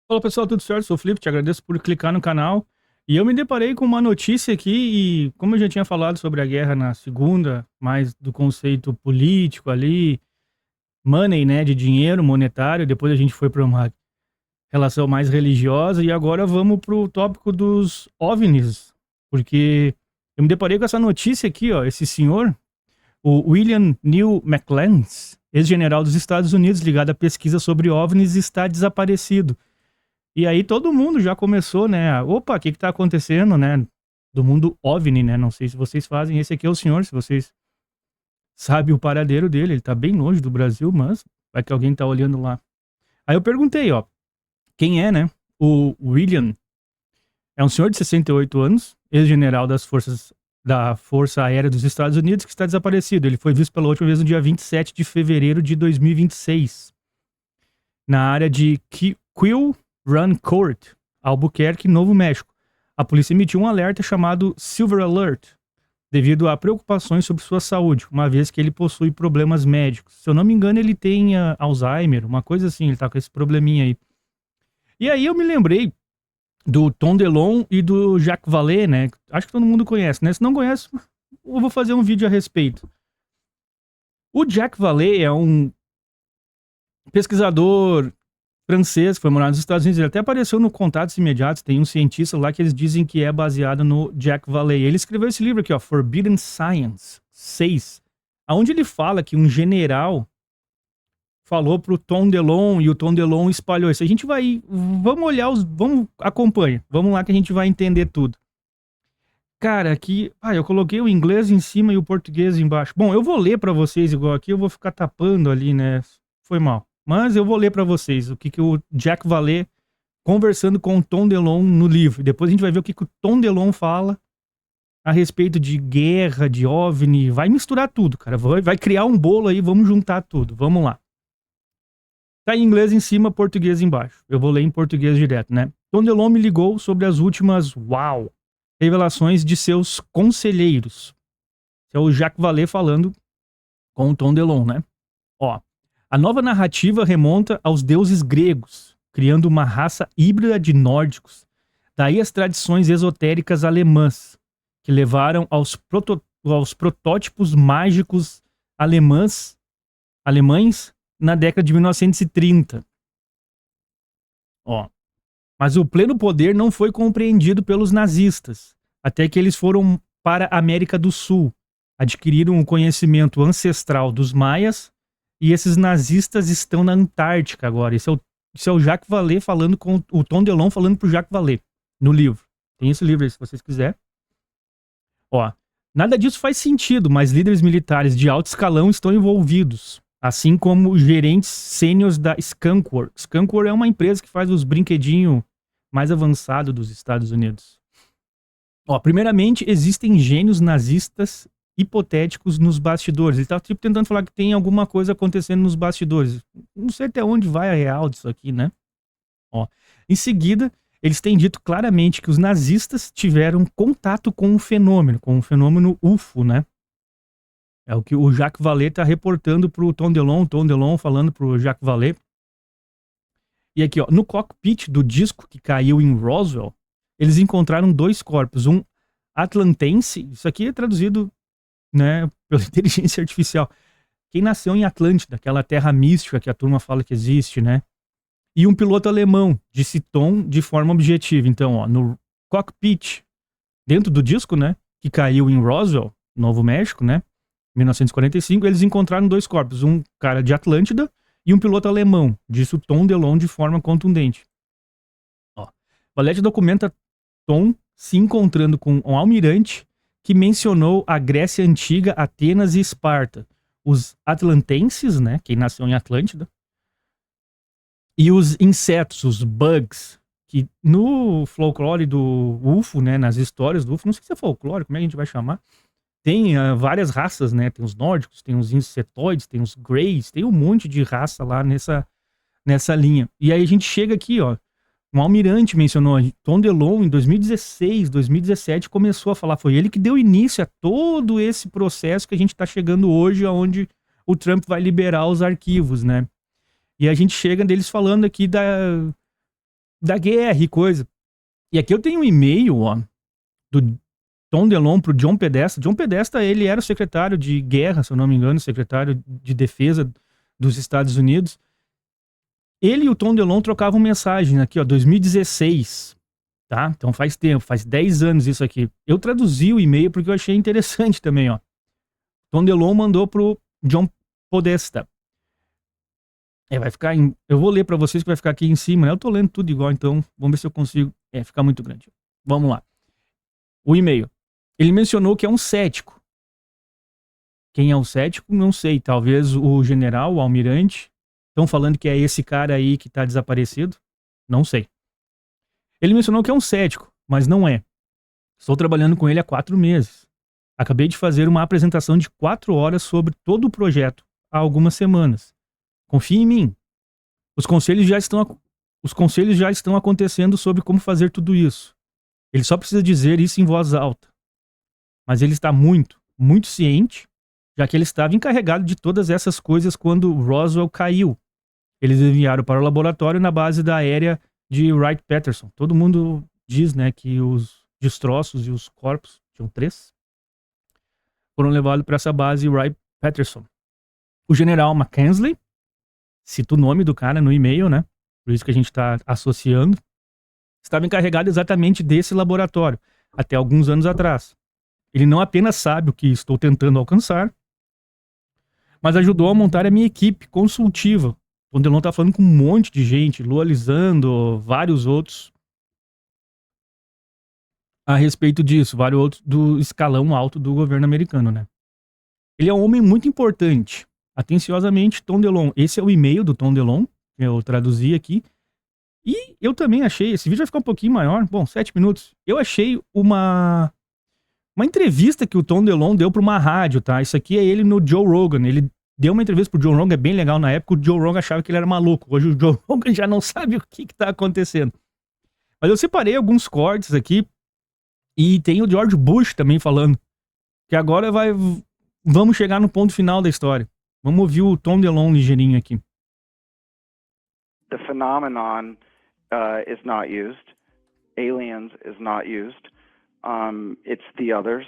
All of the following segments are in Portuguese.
Fala pessoal, tudo certo? Sou o Felipe, te agradeço por clicar no canal. E eu me deparei com uma notícia aqui, e como eu já tinha falado sobre a guerra na segunda, mais do conceito político ali, money, né, de dinheiro monetário, depois a gente foi para uma relação mais religiosa, e agora vamos para o tópico dos OVNIs, porque eu me deparei com essa notícia aqui, ó, esse senhor, o William Neal McLeans, ex-general dos Estados Unidos ligado à pesquisa sobre OVNIs, está desaparecido. E aí todo mundo já começou, né? Opa, o que tá acontecendo, né? Do mundo OVNI, né? Não sei se vocês fazem. Esse aqui é o senhor, se vocês sabem o paradeiro dele. Ele tá bem longe do Brasil, mas vai que alguém tá olhando lá. Aí eu perguntei, ó, quem é, né? O William é um senhor de 68 anos, ex-general da Força Aérea dos Estados Unidos, que está desaparecido. Ele foi visto pela última vez no dia 27 de fevereiro de 2026, na área de Quill Run Court, Albuquerque, Novo México. A polícia emitiu um alerta chamado Silver Alert, devido a preocupações sobre sua saúde, uma vez que ele possui problemas médicos. Se eu não me engano, ele tem Alzheimer, uma coisa assim, ele tá com esse probleminha aí. E aí eu me lembrei do Tom DeLonge e do Jacques Vallée, né? Acho que todo mundo conhece, né? Se não conhece, eu vou fazer um vídeo a respeito. O Jacques Vallée é um pesquisador francês, foi morar nos Estados Unidos. Ele até apareceu no Contatos Imediatos. Tem um cientista lá que eles dizem que é baseado no Jacques Vallée. Ele escreveu esse livro aqui, ó, Forbidden Science 6, onde ele fala que um general falou pro Tom DeLonge e o Tom DeLonge espalhou isso. A gente vai, vamos olhar vamos, acompanha, vamos lá que a gente vai entender tudo. Cara, aqui, eu coloquei o inglês em cima e o português embaixo. Bom, eu vou ler pra vocês igual aqui, eu vou ficar tapando ali, né? Foi mal. Mas eu vou ler pra vocês o que o Jacques Vallée conversando com o Tom DeLonge no livro. Depois a gente vai ver o que o Tom DeLonge fala a respeito de guerra, de OVNI. Vai misturar tudo, cara. Vai criar um bolo aí, vamos juntar tudo. Vamos lá. Tá em inglês em cima, português embaixo. Eu vou ler em português direto, né? Tom DeLonge me ligou sobre as últimas, revelações de seus conselheiros. Esse é o Jacques Vallée falando com o Tom DeLonge, né? Ó, a nova narrativa remonta aos deuses gregos, criando uma raça híbrida de nórdicos. Daí as tradições esotéricas alemãs, que levaram aos protótipos mágicos alemães na década de 1930. Ó, mas o pleno poder não foi compreendido pelos nazistas, até que eles foram para a América do Sul, adquiriram o conhecimento ancestral dos maias, e esses nazistas estão na Antártica agora. Esse é o Jacques Vallée falando com o Tom DeLonge falando pro Jacques Vallée no livro. Tem esse livro aí se vocês quiserem. Ó, nada disso faz sentido, mas líderes militares de alto escalão estão envolvidos, assim como gerentes sêniores da Skunkworks. Skunkworks é uma empresa que faz os brinquedinhos mais avançados dos Estados Unidos. Ó, primeiramente, existem gênios nazistas hipotéticos nos bastidores. Ele tá tipo tentando falar que tem alguma coisa acontecendo nos bastidores. Não sei até onde vai a real disso aqui, né? Ó, em seguida, eles têm dito claramente que os nazistas tiveram contato com o fenômeno UFO, né? É o que o Jacques Vallée tá reportando pro Tom DeLonge falando pro Jacques Vallée. E aqui, ó, no cockpit do disco que caiu em Roswell, eles encontraram dois corpos, um atlantense, isso aqui é traduzido, né, pela inteligência artificial, quem nasceu em Atlântida, aquela terra mística que a turma fala que existe, né? E um piloto alemão, disse Tom de forma objetiva. Então, ó, no cockpit, dentro do disco, né, que caiu em Roswell, Novo México, né, 1945, eles encontraram dois corpos, um cara de Atlântida e um piloto alemão, disse o Tom DeLonge de forma contundente. Ó, Valete documenta Tom se encontrando com um almirante que mencionou a Grécia Antiga, Atenas e Esparta, os atlantenses, né, quem nasceu em Atlântida, e os insetos, os bugs, que no folclore do UFO, né, nas histórias do UFO, não sei se é folclore, como é que a gente vai chamar, tem várias raças, né, tem os nórdicos, tem os insetoides, tem os greys, tem um monte de raça lá nessa linha. E aí a gente chega aqui, ó, um almirante mencionou, Tom DeLonge em 2016, 2017 começou a falar, foi ele que deu início a todo esse processo que a gente tá chegando hoje, onde o Trump vai liberar os arquivos, né? E a gente chega deles falando aqui da guerra e coisa. E aqui eu tenho um e-mail, ó, do Tom DeLonge pro John Podesta. John Podesta, ele era o secretário de guerra, se eu não me engano, secretário de defesa dos Estados Unidos. Ele e o Tom DeLonge trocavam mensagens aqui, ó, 2016, tá? Então faz tempo, faz 10 anos isso aqui. Eu traduzi o e-mail porque eu achei interessante também, ó. Tom DeLonge mandou pro John Podesta. Vai ficar eu vou ler pra vocês que vai ficar aqui em cima, né? Eu tô lendo tudo igual, então vamos ver se eu consigo ficar muito grande. Vamos lá. O e-mail. Ele mencionou que é um cético. Quem é o cético? Não sei. Talvez o general, o almirante. Estão falando que é esse cara aí que tá desaparecido? Não sei. Ele mencionou que é um cético, mas não é. Estou trabalhando com ele há 4 meses. Acabei de fazer uma apresentação de 4 horas sobre todo o projeto há algumas semanas. Confie em mim. Os conselhos já estão acontecendo sobre como fazer tudo isso. Ele só precisa dizer isso em voz alta. Mas ele está muito, muito ciente, já que ele estava encarregado de todas essas coisas quando Roswell caiu. Eles enviaram para o laboratório na base da aérea de Wright-Patterson. Todo mundo diz, né, que os destroços e os corpos, tinham 3, foram levados para essa base Wright-Patterson. O general Mackenzie, cita o nome do cara no e-mail, né, por isso que a gente está associando, estava encarregado exatamente desse laboratório, até alguns anos atrás. Ele não apenas sabe o que estou tentando alcançar, mas ajudou a montar a minha equipe consultiva. O Delon tá falando com um monte de gente, Lua Lisando, vários outros, a respeito disso, vários outros do escalão alto do governo americano, né? Ele é um homem muito importante. Atenciosamente, Tom DeLonge. Esse é o e-mail do Tom DeLonge, que eu traduzi aqui. E eu também achei, esse vídeo vai ficar um pouquinho maior, bom, 7 minutos. Eu achei uma entrevista que o Tom DeLonge deu para uma rádio, tá? Isso aqui é ele no Joe Rogan. Ele deu uma entrevista pro Joe Rogan, é bem legal. Na época o Joe Rogan achava que ele era maluco. Hoje o Joe Rogan já não sabe o que tá acontecendo. Mas eu separei alguns cortes aqui. E tem o George Bush também falando. Que agora vamos chegar no ponto final da história. Vamos ouvir o Tom DeLonge ligeirinho aqui. The phenomenon is not used. Aliens is not used. It's the others.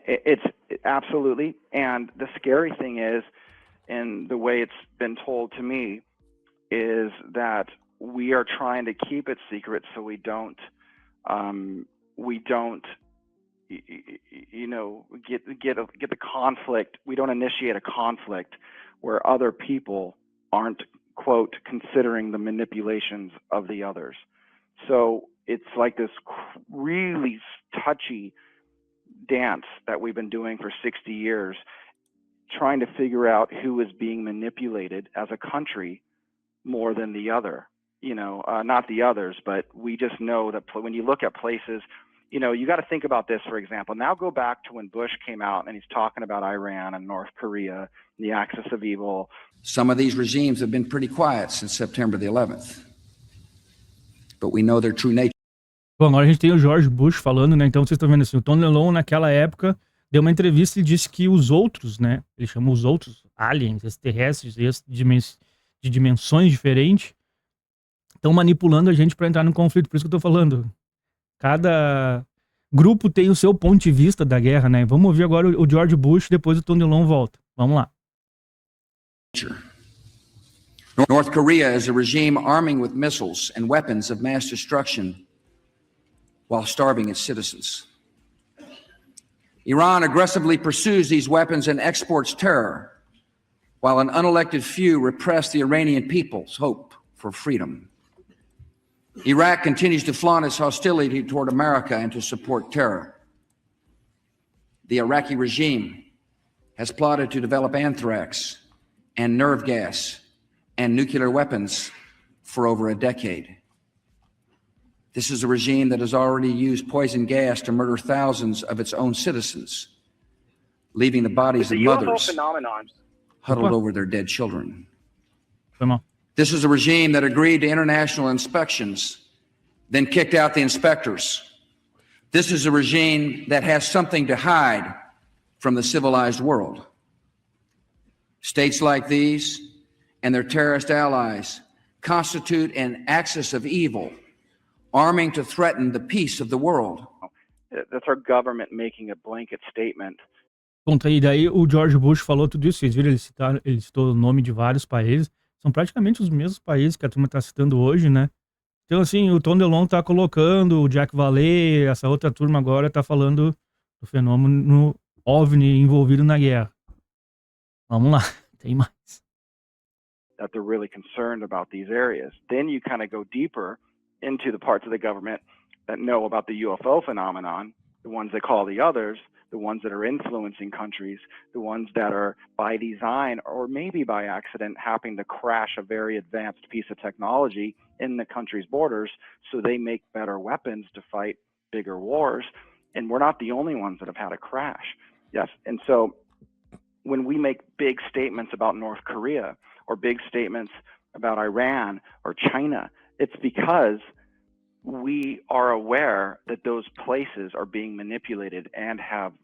It's absolutely. And the scary thing is, and the way it's been told to me, is that we are trying to keep it secret so we don't get the conflict. We don't initiate a conflict where other people aren't, quote, considering the manipulations of the others. So it's like this really touchy dance that we've been doing for 60 years, trying to figure out who is being manipulated as a country more than the other. Not the others, but we just know that when you look at places, you got to think about this, for example. Now go back to when Bush came out and he's talking about Iran and North Korea, and the axis of evil. Some of these regimes have been pretty quiet since September the 11th, but we know their true nature. Bom, agora a gente tem o George Bush falando, né? Então vocês estão vendo assim, o Tom DeLonge naquela época deu uma entrevista e disse que os outros, né? Ele chamou os outros aliens, extraterrestres, de dimensões diferentes, estão manipulando a gente para entrar num conflito. Por isso que eu tô falando. Cada grupo tem o seu ponto de vista da guerra, né? Vamos ouvir agora o George Bush, depois o Tom DeLonge volta. Vamos lá. North Korea is a regime arming with missiles and weapons of mass destruction while starving its citizens. Iran aggressively pursues these weapons and exports terror, while an unelected few repress the Iranian people's hope for freedom. Iraq continues to flaunt its hostility toward America and to support terror. The Iraqi regime has plotted to develop anthrax and nerve gas and nuclear weapons for over a decade. This is a regime that has already used poison gas to murder thousands of its own citizens, leaving the bodies of mothers huddled over their dead children. This is a regime that agreed to international inspections, then kicked out the inspectors. This is a regime that has something to hide from the civilized world. States like these and their terrorist allies constitute an axis of evil arming to threaten the peace of the world. That's our government making a blanket statement. Ponto aí, daí o George Bush falou tudo isso, vocês viram, ele citou o nome de vários países, são praticamente os mesmos países que a turma tá citando hoje, né? Então, assim, o Tom DeLonge tá colocando, o Jack Vallee, essa outra turma agora tá falando do fenômeno OVNI envolvido na guerra. Vamos lá, tem mais. That they're really concerned about these areas. Then you kind of go deeper into the parts of the government that know about the UFO phenomenon, the ones they call the others, the ones that are influencing countries, the ones that are by design or maybe by accident happening to crash a very advanced piece of technology in the country's borders so they make better weapons to fight bigger wars. And we're not the only ones that have had a crash. Yes. And so when we make big statements about North Korea or big statements about Iran or China, it's because we are aware that those places are being manipulated and have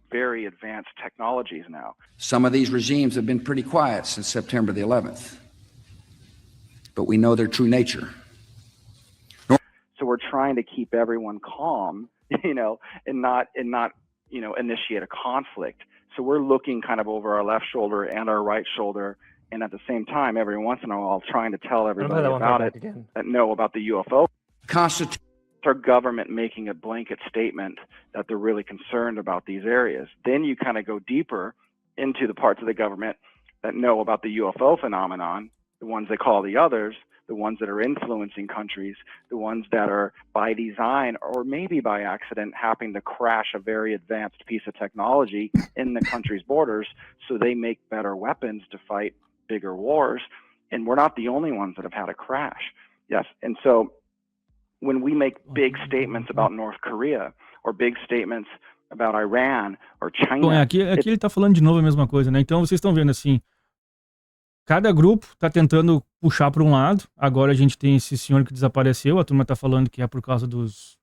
very advanced technologies now. Some of these regimes have been pretty quiet since September the 11th, but we know their true nature. So we're trying to keep everyone calm, and not, initiate a conflict. So we're looking kind of over our left shoulder and our right shoulder, and at the same time, every once in a while, trying to tell everybody about it that know about the UFO. Our government making a blanket statement that they're really concerned about these areas. Then you kind of go deeper into the parts of the government that know about the UFO phenomenon, the ones they call the others, the ones that are influencing countries, the ones that are by design or maybe by accident happening to crash a very advanced piece of technology in the country's borders so they make better weapons to fight bigger wars. And we're not the only ones that have had a crash. Yes. And so when we make big statements about North Korea or big statements about Iran or China... Bom, aqui ele tá falando de novo a mesma coisa, né? Então vocês estão vendo assim, cada grupo tá tentando puxar para um lado. Agora a gente tem esse senhor que desapareceu, a turma tá falando que é por causa dos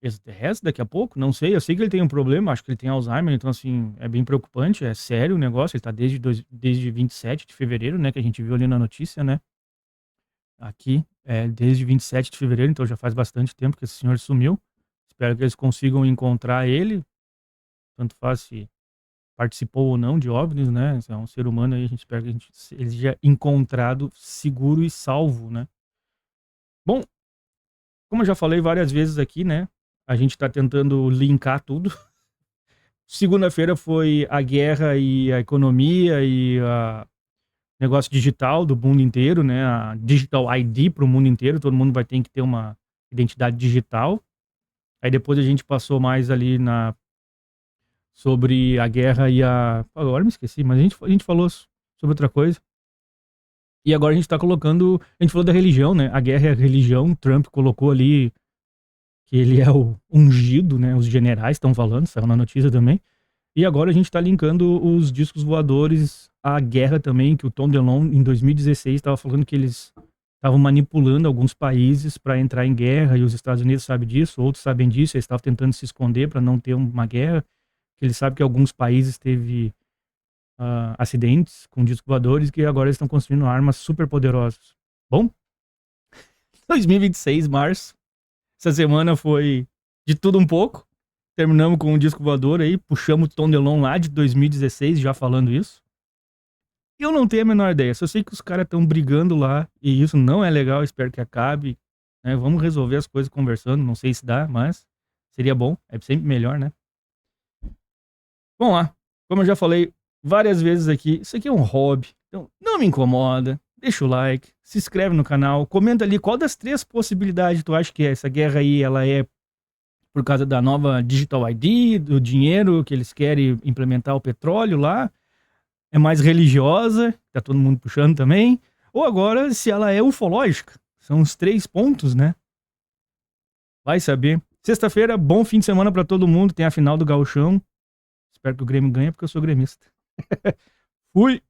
extraterrestres daqui a pouco, não sei. Eu sei que ele tem um problema, acho que ele tem Alzheimer, então assim, é bem preocupante, é sério o negócio. Ele tá desde 27 de fevereiro, né, que a gente viu ali na notícia, né? Aqui, desde 27 de fevereiro, então já faz bastante tempo que esse senhor sumiu. Espero que eles consigam encontrar ele, tanto faz se participou ou não de OVNIs, né? É um ser humano aí, a gente espera que ele seja encontrado seguro e salvo, né? Bom, como eu já falei várias vezes aqui, né? A gente tá tentando linkar tudo. Segunda-feira foi a guerra e a economia e a negócio digital do mundo inteiro, né? A Digital ID para o mundo inteiro, todo mundo vai ter que ter uma identidade digital. Aí depois a gente passou mais ali sobre a guerra e a... Agora me esqueci, mas a gente falou sobre outra coisa. E agora a gente tá colocando... A gente falou da religião, né? A guerra é a religião. Trump colocou ali que ele é o ungido, né? Os generais estão falando, saiu na notícia também. E agora a gente tá linkando os discos voadores à guerra também, que o Tom DeLonge, em 2016, estava falando que eles estavam manipulando alguns países para entrar em guerra, e os Estados Unidos sabem disso, outros sabem disso, eles estavam tentando se esconder para não ter uma guerra. Ele sabe que alguns países teve acidentes com discos voadores, que agora eles estão construindo armas super poderosas. Bom, 2026, março, essa semana foi de tudo um pouco. Terminamos com um disco voador aí, puxamos o Tom DeLonge lá de 2016, já falando isso. Eu não tenho a menor ideia, só sei que os caras estão brigando lá, e isso não é legal, espero que acabe, né? Vamos resolver as coisas conversando, não sei se dá, mas seria bom, é sempre melhor, né? Vamos lá, como eu já falei várias vezes aqui, isso aqui é um hobby, então não me incomoda, deixa o like, se inscreve no canal, comenta ali qual das 3 possibilidades tu acha que é essa guerra aí, ela é por causa da nova Digital ID, do dinheiro que eles querem implementar o petróleo lá, é mais religiosa, tá todo mundo puxando também, ou agora se ela é ufológica, são os 3 pontos, né? Vai saber. Sexta-feira, bom fim de semana pra todo mundo, tem a final do Gauchão. Espero que o Grêmio ganhe, porque eu sou gremista. Fui!